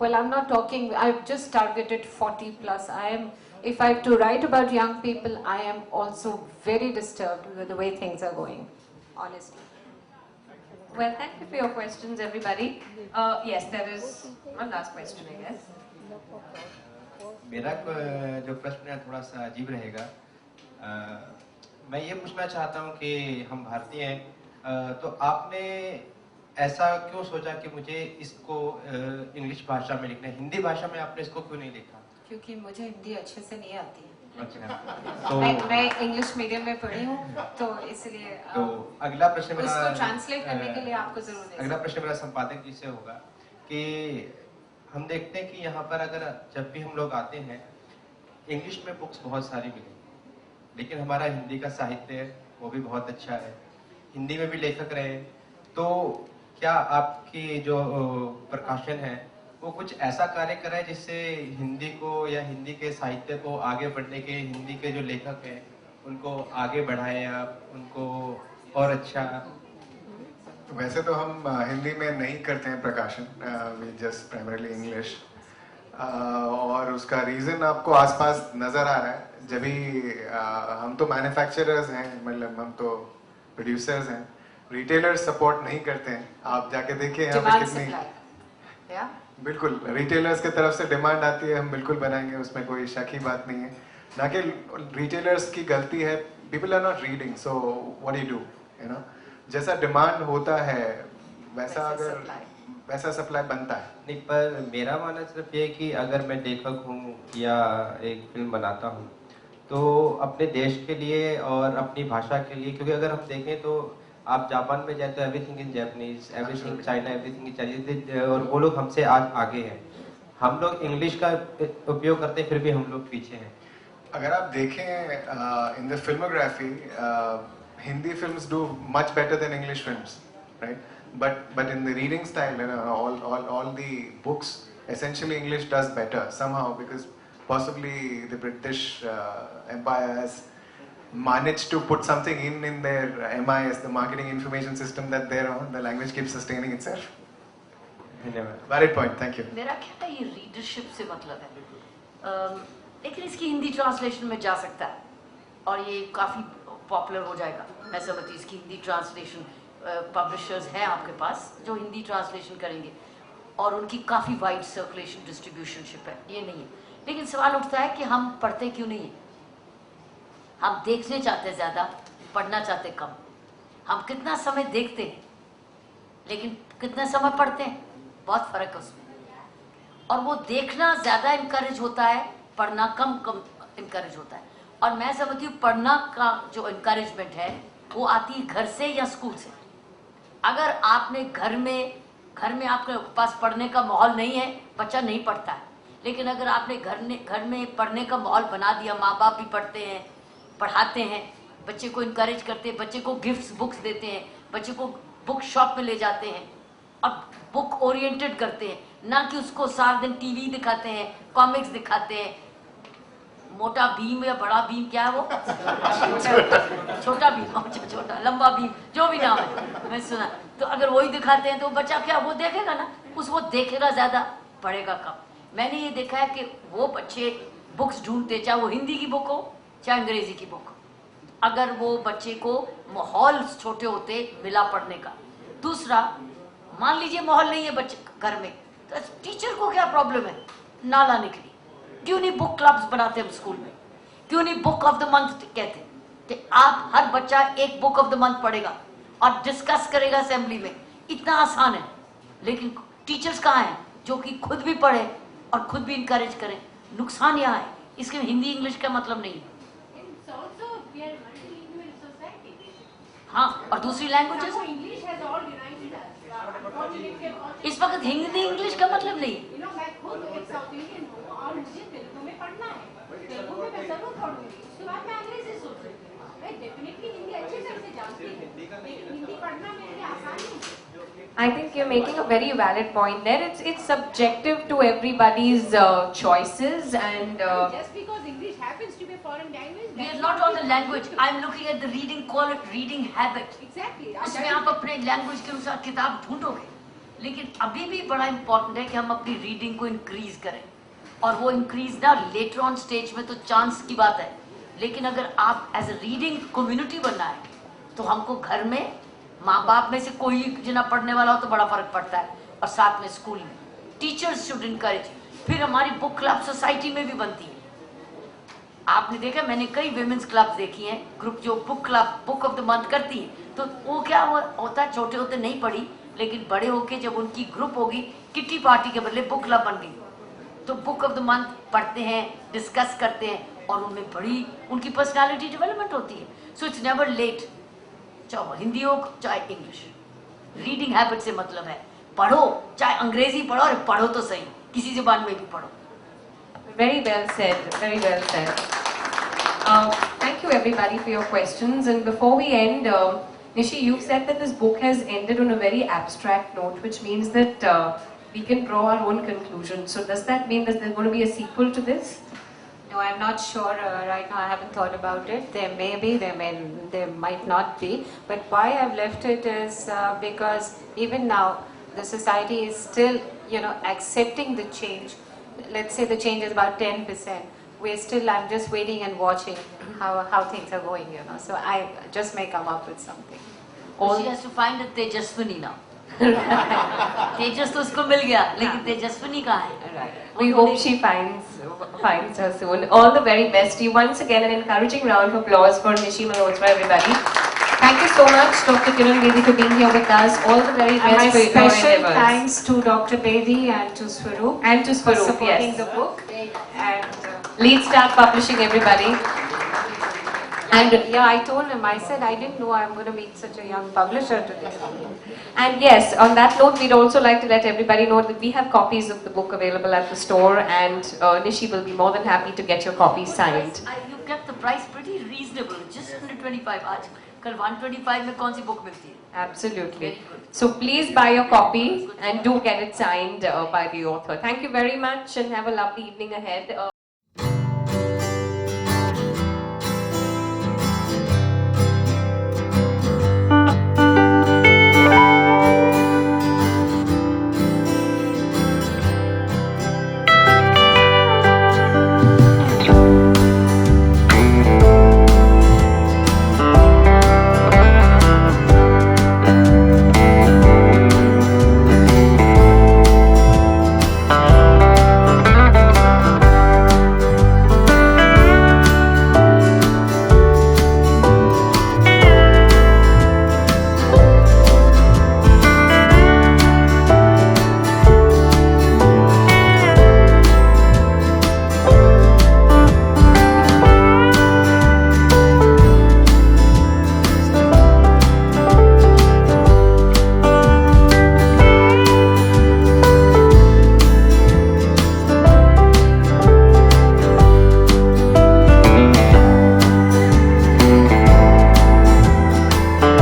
Well, I'm not talking, I've just targeted 40 plus. If I have to write about young people, I am also very disturbed with the way things are going, honestly. Well, thank you for your questions, everybody. Yes, there is one last question, I guess. मेरा जो प्रश्न है थोड़ा सा अजीब रहेगा। मैं ये पूछना चाहता हूँ कि हम भारतीय हैं, तो आपने ऐसा क्यों सोचा कि मुझे इसको इंग्लिश भाषा में लिखना है? हिंदी भाषा में आपने इसको क्यों नहीं लिखा? क्योंकि मुझे हिंदी अच्छे से नहीं आती है। अच्छा, तो मैं इंग्लिश मीडियम में पढ़ी हूँ, तो इसलिए तो अगला प्रश्न मेरा उसको ट्रांसलेट करने के लिए आपको जरूर अगला प्रश्न मेरा संपादक जी से होगा कि हम देखते हैं कि यहाँ पर अगर जब भी हम लोग आते हैं, इंग्लिश में बुक्स बहुत सारी मिलेंगी, लेकिन हमारा हिंदी का साहित्य वो भी बहुत अच्छा है, हिंदी में भी लेखक रहे, तो क्या आपकी जो प्रकाशन है वो कुछ ऐसा कार्य कर रहा है जिससे हिंदी को या हिंदी के साहित्य को आगे बढ़ने के, हिंदी के जो लेखक हैं उनको आगे बढ़ाए या उनको और अच्छा? वैसे तो हम हिंदी में नहीं करते हैं प्रकाशन, वी जस्ट प्राइमरली इंग्लिश, और उसका रीज़न आपको आसपास नज़र आ रहा है। जब भी हम तो मैन्युफैक्चरर्स हैं, मतलब हम तो प्रोड्यूसर्स हैं, रिटेलर्स सपोर्ट नहीं करते हैं। आप जाके देखिए यहाँ पे कितनी बिल्कुल रिटेलर्स की तरफ से डिमांड आती है, हम बिल्कुल बनाएंगे, उसमें कोई शक ही बात नहीं है। ना कि रिटेलर्स की गलती है, people are not reading, so what you do, you know, जैसा डिमांड होता है वैसा अगर वैसा सप्लाई बनता है। नहीं, पर मेरा मानना सिर्फ ये है कि अगर मैं लेखक हूँ या एक फिल्म बनाता हूँ तो अपने देश के लिए और अपनी भाषा के लिए, क्योंकि अगर हम देखें तो आप जापान में जाए तो everything in Japanese, everything China, everything in Chinese, और वो लोग हमसे आज आगे हैं। हम लोग इंग्लिश का उपयोग करते हैं, फिर भी हम लोग पीछे हैं। अगर आप देखें in the filmography, Hindi films do much better than English films, right? But in the reading style, you know, all the books, essentially English does better somehow, because possibly the British Empire has managed to put something in their MIS, the marketing information system, that they're on, the language keeps sustaining itself. Valid point, thank you. मेरा क्या है, ये readership से मतलब है, लेकिन इसकी Hindi translation में जा सकता है और ये काफ़ी पॉपुलर हो जाएगा। मैं समझती हूँ इसकी हिंदी ट्रांसलेशन, पब्लिशर्स हैं आपके पास जो हिंदी ट्रांसलेशन करेंगे और उनकी काफ़ी वाइड सर्कुलेशन डिस्ट्रीब्यूशनशिप है, ये नहीं है। लेकिन सवाल उठता है कि हम पढ़ते क्यों नहीं हैं? हम देखने चाहते ज़्यादा, पढ़ना चाहते कम। हम कितना समय देखते हैं लेकिन कितना समय पढ़ते हैं, बहुत फ़र्क है उसमें। और वो देखना ज़्यादा इनकरेज होता है, पढ़ना कम इनकरेज होता है। और मैं समझती हूँ पढ़ना का जो इनकरेजमेंट है वो आती है घर से या स्कूल से। अगर आपने घर में आपके पास पढ़ने का माहौल नहीं है, बच्चा नहीं पढ़ता है। लेकिन अगर आपने घर में पढ़ने का माहौल बना दिया, माँ बाप भी पढ़ते हैं, पढ़ाते हैं, बच्चे को इनकरेज करते हैं, बच्चे को गिफ्ट्स बुक्स देते हैं, बच्चे को बुक शॉप में ले जाते हैं और बुक ओरिएंटेड करते हैं, ना कि उसको सारा दिन टीवी दिखाते हैं, कॉमिक्स दिखाते हैं। मोटा भीम या बड़ा भीम, क्या है वो छोटा भीम, छोटा लंबा भीम, जो भी नाम है मैं सुना। तो अगर वही दिखाते हैं तो बच्चा क्या वो देखेगा ना, वो देखेगा ज़्यादा, पढ़ेगा कम। मैंने ये देखा है कि वो बच्चे बुक्स ढूंढते, चाहे वो हिंदी की बुक हो चाहे अंग्रेजी की बुक हो, अगर वो बच्चे को माहौल छोटे होते मिला पढ़ने का। दूसरा, मान लीजिए माहौल नहीं है बच्चे घर में, तो टीचर को क्या प्रॉब्लम है ना लाने के लिए? क्यों नहीं बुक क्लब्स बनाते हम स्कूल में? क्यों नहीं बुक ऑफ द मंथ कहते कि आप हर बच्चा एक बुक ऑफ द मंथ पढ़ेगा और डिस्कस करेगा असेंबली में? इतना आसान है। लेकिन टीचर्स कहाँ हैं जो कि खुद भी पढ़े और खुद भी इंकरेज करें? नुकसान यहाँ है। इसके हिंदी इंग्लिश का मतलब नहीं है। हाँ, और दूसरी लैंग्वेजेस, इस वक्त हिंदी इंग्लिश का मतलब नहीं। I think you're making a very valid point there. It's subjective to everybody's choices, and just because English happens to be a foreign language, we are not on the language. I'm looking at the reading quality, reading habit. Exactly. उसमें आप अपने language के अनुसार किताब ढूंढोगे, लेकिन अभी भी बड़ा इंपॉर्टेंट है कि हम अपनी रीडिंग को इंक्रीज करें, और वो इंक्रीज ना लेटर ऑन स्टेज में तो चांस की बात है, लेकिन अगर आप एज ए रीडिंग कम्युनिटी बनना है तो हमको घर में माँ बाप में से कोई जना पढ़ने वाला हो तो बड़ा फर्क पड़ता है, और साथ में स्कूल में टीचर्स शुड इनकरेज। फिर हमारी बुक क्लब सोसाइटी में भी बनती है। आपने देखा, मैंने कई विमेंस क्लब देखी हैं, ग्रुप जो book club book of the month करती है, तो वो क्या होता है, छोटे होते नहीं पढ़ी, लेकिन बड़े होके जब उनकी ग्रुप होगी, किट्टी पार्टी के बदले बुक क्लब बन गई, तो बुक ऑफ द मंथ पढ़ते हैं, डिस्कस करते हैं, और उनमें बड़ी उनकी पर्सनालिटी डेवलपमेंट होती है। सो इट्स नेवर लेट, चाहे हिंदी हो चाहे इंग्लिश, रीडिंग हैबिट से मतलब है पढ़ो, चाहे अंग्रेजी पढ़ो, और पढ़ो तो सही, किसी ज़बान में भी पढ़ो। Very well said, very well said. Thank you everybody for your questions, and before we end, Nishi, you said that this book has ended on a very abstract note, which means that we can draw our own conclusions. So does that mean that there's going to be a sequel to this? No, I'm not sure right now. I haven't thought about it. There may be, there might not be. But why I've left it is because even now the society is still, accepting the change. Let's say the change is about 10%. I'm just waiting and watching how things are going, So I just may come up with something. She has to find a Tejaswini now. तेजस तो उसको मिल गया, लेकिन तेजस्विनी कहाँ है? We hope she finds her soon. All the very best to you. Once again, an encouraging round of applause for Nishi Malhotra, everybody. Thank you so much, Dr. Kiran Bedi, for being here with us. All the very And best my for your special endeavors. thanks to Dr. Bedi and to Swaroop And to for Swaroop, supporting yes. the book. And Lead Start Publishing, everybody. And yeah, I told him, I said, I didn't know I'm going to meet such a young publisher today. And yes, on that note, we'd also like to let everybody know that we have copies of the book available at the store, and Nishi will be more than happy to get your copies signed. You kept the price pretty reasonable, just 125. आज कल 125 में कौन सी book मिलती है? Absolutely. Very good. So please buy your copy and do get it signed by the author. Thank you very much and have a lovely evening ahead.